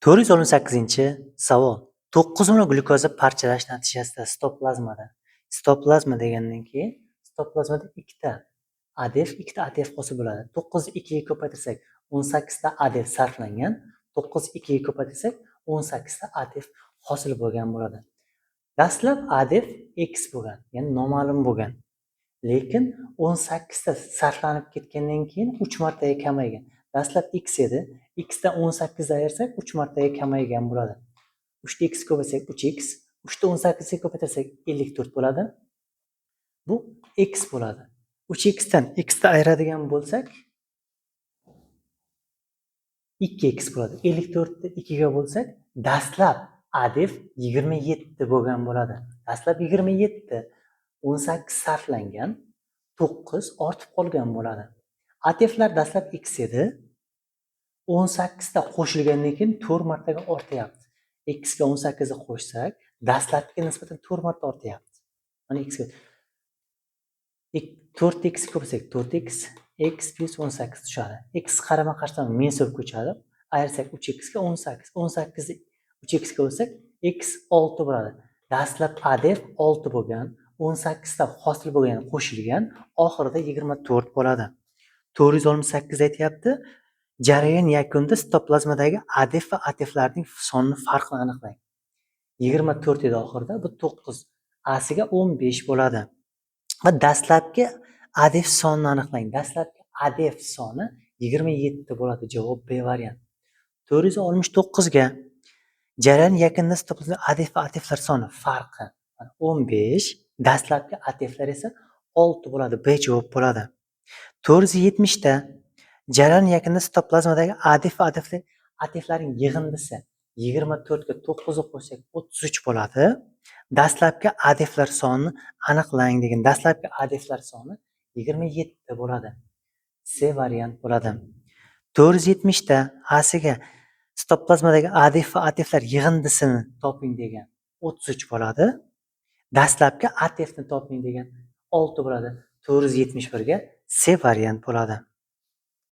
418-savol. 9 monoglyukoza parchalash natijasida sitoplazmada. Sitoplazma degandan keyin sitoplazmada ikkita ADF, ikkita ATF hosil bo'ladi. 9 ni 2 ga ko'paytirsak 18 ta ADF sarflangan, 9 ni 2 ga ko'paytirsak 18 ta ATF hosil bo'lgan bo'ladi. Dastlab ADF X bo'lgan, ya'ni noma'lum bo'lgan. Lekin 18 ta sarflanib ketgandan keyin 3 martaga kamaygan. Dastlab x edi. X dan 18 ayirsak 3 martaga kamaygan bo'ladi. 3 ta x ko'paytirsak 3x, 3 ta 18 ga ko'paytirsak 54 bo'ladi. Bu x bo'ladi. 3x dan x ni ayiradigan bo'lsak 2x bo'ladi. 54 ni 2 ga bo'lsak dastlab ADF 27 bo'lgan bo'ladi. Dastlab 27, 18 sarflangan, 9 ortib qolgan bo'ladi. ATFlar dastlab x edi. 18 ta qo'shilgandan keyin 4 martaga ortyapti. X ga 18 ni qo'shsak, dastlabkiga nisbatan 4 marta ortyapti. Mana x ga 4x ko'paytirsak 4x, x plus 18 tushadi. X qarama-qarshidan minus bo'lib ko'chadi. Ayirsak 3x ga 18, 18 ni 3x ga bo'lsak x 6 bo'ladi. Dastlab ADF 6 bo'lgan, 18 ta hosil bo'lgan, qo'shilgan, oxirida 24 bo'ladi. 468 aytayapti. Jarayon yakunida sitoplazmadagi ADF va ATFlarning sonining farqini aniqlang. 24 edi oxirida, bu 9. Asiga 15 bo'ladi. Va dastlabki ADF sonini aniqlang. Dastlabki ADF soni 27 bo'ladi. Javob B variant. 469 ga jarayon yakunida sitoplazma ADF va ATFlar soni farqi 15, dastlabki ATFlar esa 6 bo'ladi. B javob bo'ladi. 470 da jarayon yakunida sitoplazmadagi ADF va ATFlarning yig'indisi 24 ga 9 ni qo'shsak 33 bo'ladi. Dastlabki ADFlar sonini aniqlang degan. Dastlabki ADFlar soni 27 bo'ladi. C variant bo'ladi. 470 da Asiga sitoplazmadagi ADF va ATFlar yig'indisini toping degan. 33 bo'ladi. Dastlabki ATFni toping degan 6 bo'ladi. 471 ga C variant bo'ladi.